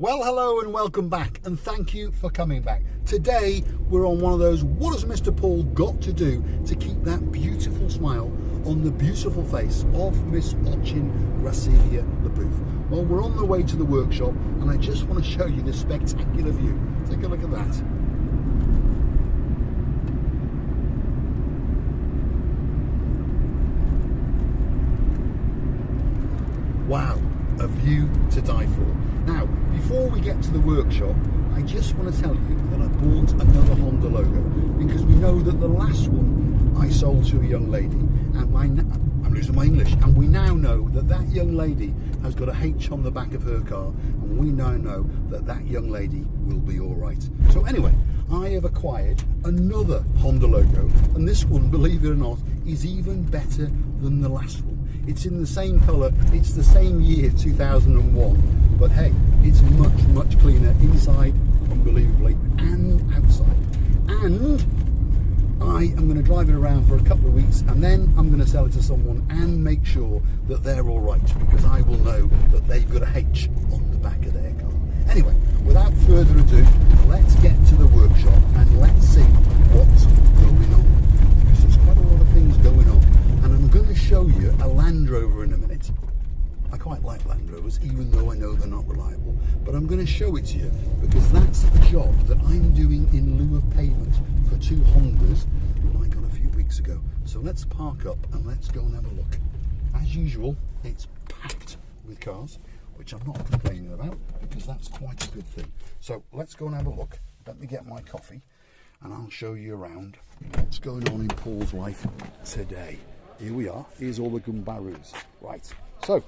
Well, hello and welcome back, and thank you for coming back. Today we're on one of those what has Mr. Paul got to do to keep that beautiful smile on the beautiful face of Miss Ochin Gracilia LaBouffe. Well, we're on the way to the workshop and I just want to show you this spectacular view. Take a look at that. Wow, a view to die for. Now, before we get to the workshop, I just want to tell you that I bought another Honda logo because we know that the last one I sold to a young lady, and I'm losing my English, and we now know that that young lady has got a H on the back of her car, and we now know that that young lady will be all right. So anyway, I have acquired another Honda logo, and this one, believe it or not, is even better than the last one. It's in the same colour, it's the same year, 2001, but hey, it's much cleaner inside, unbelievably, and outside. And I am going to drive it around for a couple of weeks, and then I'm going to sell it to someone and make sure that they're all right, because I will know that they've got a H on the back of their car. Anyway, without further ado, let's get to the workshop and let's see what's going on, because there's quite a lot of things going on. And I'm going to show you a Land Rover in a minute. I quite like Land Rovers, even though I know they're not reliable, but I'm going to show it to you because that's the job that I'm doing in lieu of payment for two Hondas that I got a few weeks ago. So let's park up and let's go and have a look. As usual, it's packed with cars, which I'm not complaining about because that's quite a good thing. So let's go and have a look. Let me get my coffee and I'll show you around what's going on in Paul's life today. Here we are, here's all the Gumbarus. Right, so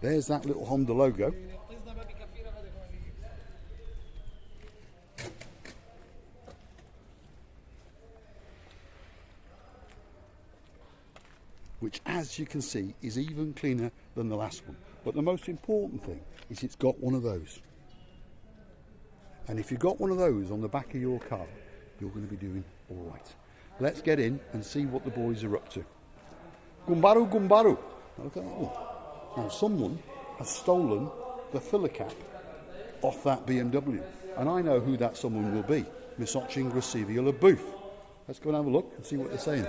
there's that little Honda logo. Which, as you can see, is even cleaner than the last one. But the most important thing is it's got one of those. And if you've got one of those on the back of your car, you're going to be doing all right. Let's get in and see what the boys are up to. Gumbaru, Gumbaru. Look at that one. Now, someone has stolen the filler cap off that BMW. And I know who that someone will be. Miss Ochin Gracilia LaBouffe. Let's go and have a look and see what they're saying.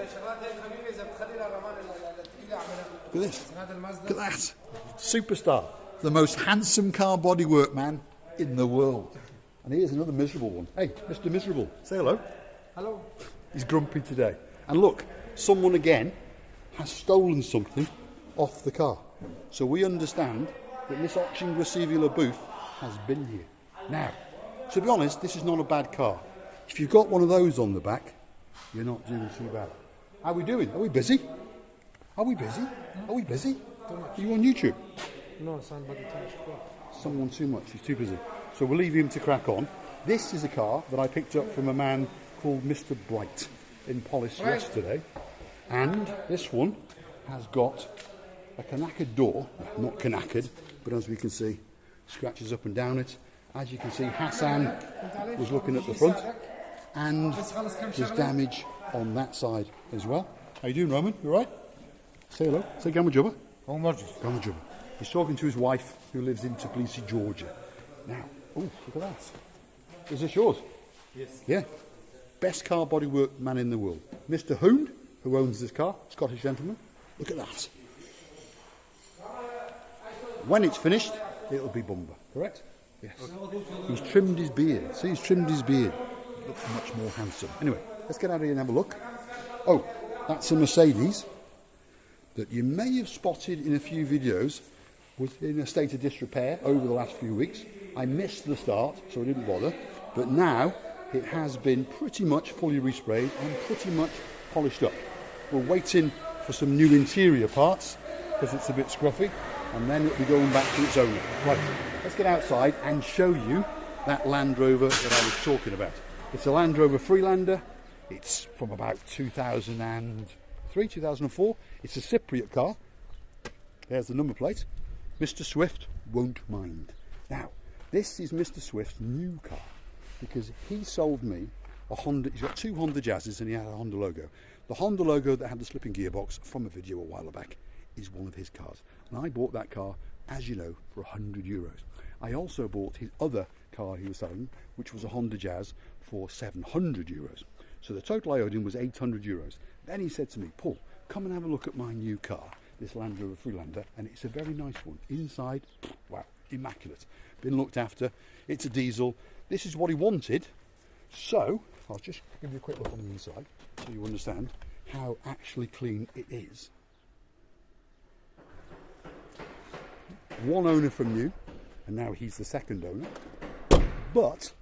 Look at this. Look at that. Superstar. The most handsome car bodywork man in the world. And here's another miserable one. Hey, Mr. Miserable, say hello. Hello. He's grumpy today. And look, someone again has stolen something off the car. So we understand that Miss Ochin Gracilia LaBouffe has been here. Now, to be honest, this is not a bad car. If you've got one of those on the back, you're not doing too bad. How are we doing? Are we busy? Are we busy? Are we busy? Are you on YouTube? No, somebody too much. Someone too much, he's too busy. So we'll leave him to crack on. This is a car that I picked up from a man called Mr. Bright in Polish yesterday. And this one has got a knackered door, not knackered, but as we can see, scratches up and down it. As you can see, Hassan was looking at the front, and there's damage on that side as well. How you doing, Roman? You all right? Say hello. Say Gamajuba. Gamajuba. He's talking to his wife, who lives in Tbilisi, Georgia. Now, oh, look at that. Is this yours? Yes. Yeah. Best car bodywork man in the world. Mr. Hoon, who owns this car, Scottish gentleman. Look at that. When it's finished, it'll be Bumba, correct? Yes. He's trimmed his beard. See, he's trimmed his beard. Looks much more handsome. Anyway, let's get out of here and have a look. Oh, that's a Mercedes that you may have spotted in a few videos, was in a state of disrepair over the last few weeks. I missed the start, so I didn't bother. But now it has been pretty much fully resprayed and pretty much polished up. We're waiting for some new interior parts because it's a bit scruffy, and then it'll be going back to its owner. Right, let's get outside and show you that Land Rover that I was talking about. It's a Land Rover Freelander. It's from about 2003, 2004. It's a Cypriot car. There's the number plate. Mr. Swift won't mind. Now, this is Mr. Swift's new car because he sold me a Honda. He's got two Honda Jazzes and he had a Honda logo. The Honda logo that had the slipping gearbox from a video a while back is one of his cars. And I bought that car, as you know, for €100. I also bought his other car he was selling, which was a Honda Jazz, for €700. So the total I owed him was €800. Then he said to me, Paul, come and have a look at my new car, this Land Rover Freelander, and it's a very nice one. Inside, wow, immaculate. Been looked after. It's a diesel. This is what he wanted. So I'll just give you a quick look on the inside so you understand how actually clean it is. One owner from new, and now he's the second owner. But,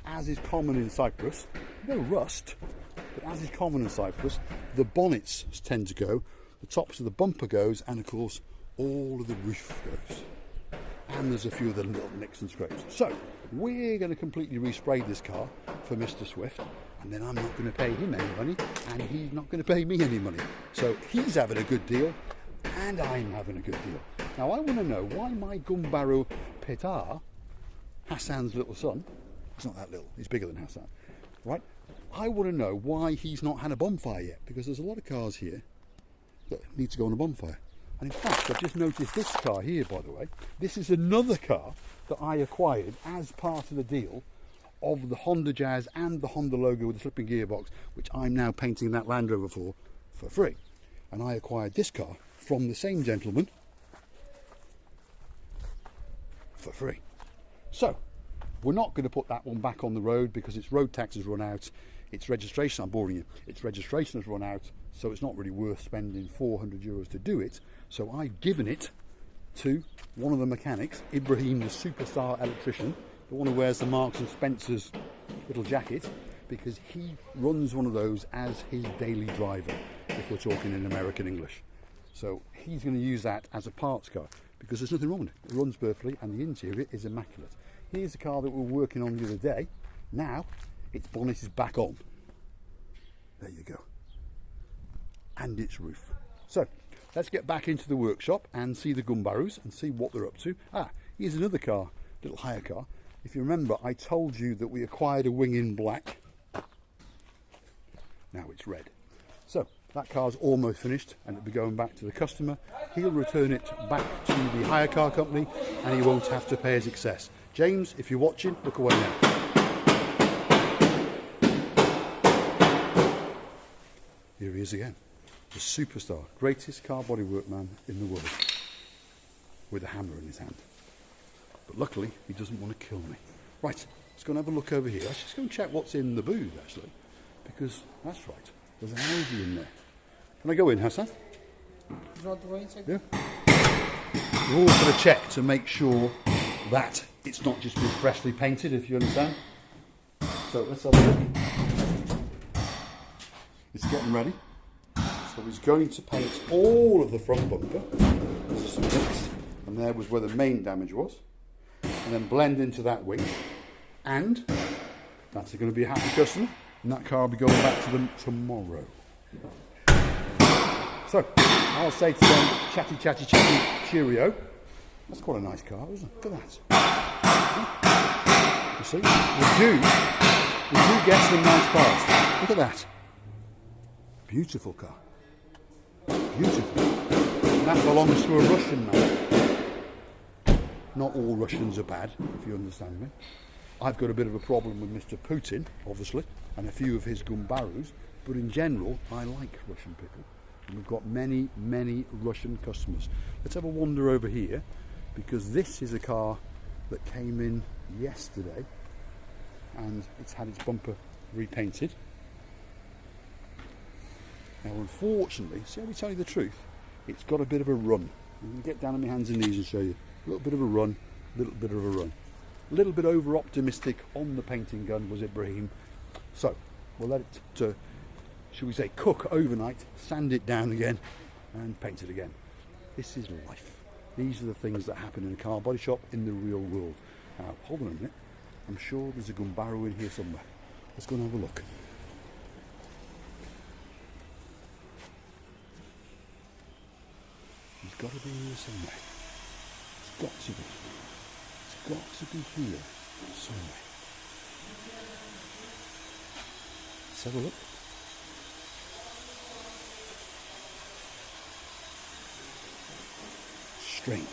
as is common in Cyprus, no rust, but as is common in Cyprus, the bonnets tend to go, the tops of the bumper goes, and of course all of the roof goes. And there's a few of the little nicks and scrapes. So, we're going to completely respray this car for Mr. Swift, and then I'm not going to pay him any money, and he's not going to pay me any money. So he's having a good deal, and I'm having a good deal. Now I want to know why my Gumbaru Petar, Hassan's little son, he's not that little, he's bigger than Hassan, right? I want to know why he's not had a bonfire yet, because there's a lot of cars here that need to go on a bonfire. And in fact, I've just noticed this car here, by the way. This is another car that I acquired as part of the deal of the Honda Jazz and the Honda logo with the slipping gearbox, which I'm now painting that Land Rover for free. And I acquired this car from the same gentleman for free. So, we're not going to put that one back on the road because its road tax has run out. Its registration, I'm boring you, its registration has run out, so it's not really worth spending €400 to do it. So I've given it to one of the mechanics, Ibrahim, the superstar electrician, the one who wears the Marks and Spencer's little jacket, because he runs one of those as his daily driver, if we're talking in American English. So he's going to use that as a parts car, because there's nothing wrong with it. It runs perfectly and the interior is immaculate. Here's a car that we were working on the other day. Now its bonnet is back on. There you go. And its roof. So let's get back into the workshop and see the Gumbarus and see what they're up to. Here's another car, little hire car. If you remember, I told you that we acquired a wing in black. Now it's red. So that car's almost finished and it'll be going back to the customer. He'll return it back to the hire car company and he won't have to pay his excess. James, if you're watching, look away now. Here he is again. The superstar, greatest car bodywork man in the world, with a hammer in his hand. But luckily, he doesn't want to kill me. Right, let's go and have a look over here. Let's just go and check what's in the booth, actually, because that's right, there's an Audi in there. Can I go in, Hassan? Yeah. We're always going to check to make sure that it's not just been freshly painted, if you understand. So let's have a look. It's getting ready. So he's going to paint all of the front bumper. There's some nicks, and there was where the main damage was. And then blend into that wing. And that's going to be a happy customer. And that car will be going back to them tomorrow. So I'll say to them, chatty, chatty, chatty, cheerio. That's quite a nice car, isn't it? Look at that. You see, we do get some nice cars. Look at that. Beautiful car. Beautiful. And that belongs to a Russian man. Not all Russians are bad, if you understand me. I've got a bit of a problem with Mr. Putin, obviously, and a few of his Gumbarus, but in general, I like Russian people. And we've got many, many Russian customers. Let's have a wander over here, because this is a car that came in yesterday, and it's had its bumper repainted. Now, unfortunately, see how we tell you the truth, it's got a bit of a run. I'm going to get down on my hands and knees and show you. A little bit of a run, a little bit of a run. A little bit over-optimistic on the painting gun was Ibrahim. So, we'll let it, shall we say, cook overnight, sand it down again, and paint it again. This is life. These are the things that happen in a car body shop in the real world. Now, hold on a minute. I'm sure there's a Gumbaru in here somewhere. Let's go and have a look. He's got to be here somewhere. It's got to be. It's got to be here somewhere. Let's have a look. Strange.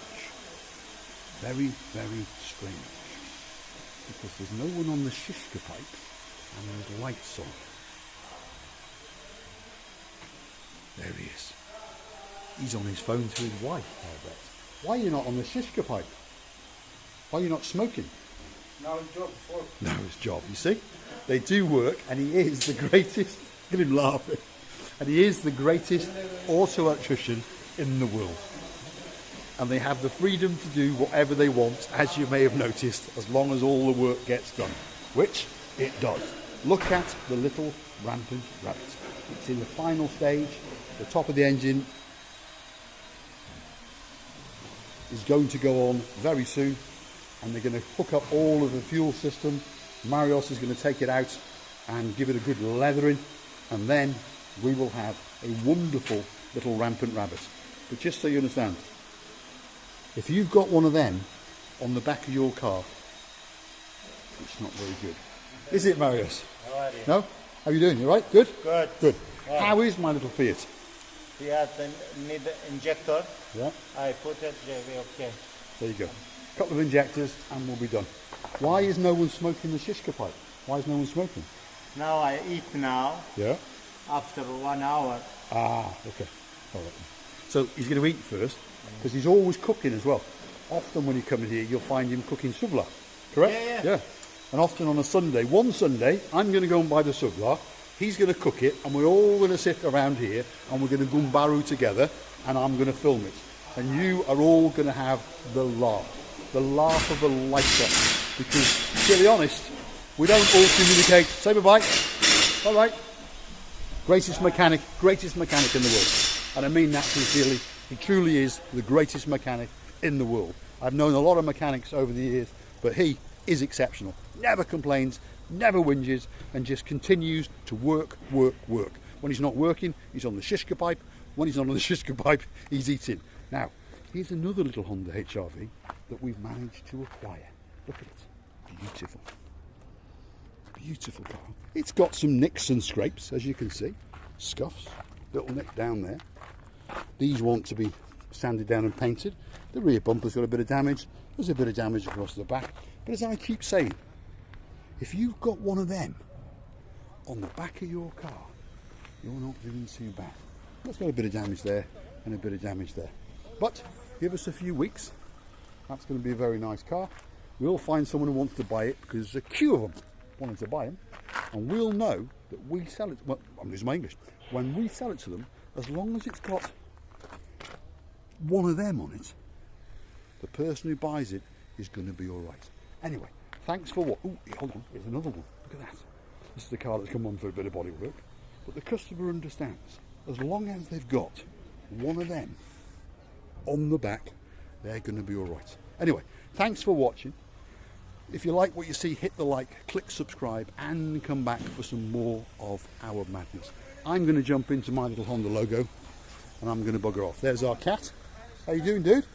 Very, very strange. Because there's no one on the Shishka pipe and there's lights on. There he is. He's on his phone to his wife, I bet. Why are you not on the Shishka pipe? Why are you not smoking? Now his job is work. No, his job, you see. They do work, and he is the greatest. Look at him laughing. And he is the greatest auto electrician in the world. And they have the freedom to do whatever they want, as you may have noticed, as long as all the work gets done, which it does. Look at the little rampant rabbit. It's in the final stage. The top of the engine is going to go on very soon, and they're going to hook up all of the fuel system. Marios is going to take it out and give it a good leathering, and then we will have a wonderful little rampant rabbit. But just so you understand, if you've got one of them on the back of your car, it's not very good. Is it, Marius? How are you? No? How are you doing? You right? Good? Good. Good. Right. How is my little Fiat? Fiat need injector. Yeah. I put it, okay. There you go. A couple of injectors and we'll be done. Why is no one smoking the Shishka pipe? Why is no one smoking? Now I eat now. Yeah. After 1 hour. Ah, okay. All right. So he's going to eat first, because he's always cooking as well. Often when you come in here, you'll find him cooking suvla. Correct? Yeah. And often on a Sunday, one Sunday, I'm going to go and buy the suvla. He's going to cook it, and we're all going to sit around here, and we're going to gumbaru together, and I'm going to film it. And you are all going to have the laugh of a lifetime. Because, to be honest, we don't all communicate. Say bye-bye. Bye-bye. Greatest mechanic in the world. And I mean that sincerely. He truly is the greatest mechanic in the world. I've known a lot of mechanics over the years, but he is exceptional. Never complains, never whinges, and just continues to work. When he's not working, he's on the Shishka pipe. When he's not on the Shishka pipe, he's eating. Now, here's another little Honda HR-V that we've managed to acquire. Look at it. Beautiful. Beautiful car. It's got some nicks and scrapes, as you can see. Scuffs. Little nick down there. These want to be sanded down and painted. The rear bumper's got a bit of damage. There's a bit of damage across the back. But as I keep saying, if you've got one of them on the back of your car, you're not doing too bad. That's got a bit of damage there and a bit of damage there. But give us a few weeks. That's going to be a very nice car. We'll find someone who wants to buy it, because there's a queue of them wanting to buy them. And we'll know that we sell it. Well, I'm losing my English. When we sell it to them, as long as it's got one of them on it, the person who buys it is going to be all right. Anyway, thanks for what? Oh, hold on, here's another one. Look at that. This is the car that's come on for a bit of body work. But the customer understands, as long as they've got one of them on the back, they're going to be all right. Anyway, thanks for watching. If you like what you see, hit the like, click subscribe, and come back for some more of our madness. I'm going to jump into my little Honda logo, and I'm going to bugger off. There's our cat. How you doing, dude?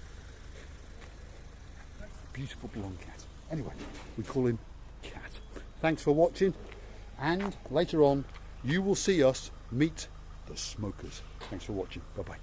Beautiful blonde cat. Anyway, we call him Cat. Thanks for watching, and later on, you will see us meet the smokers. Thanks for watching. Bye-bye.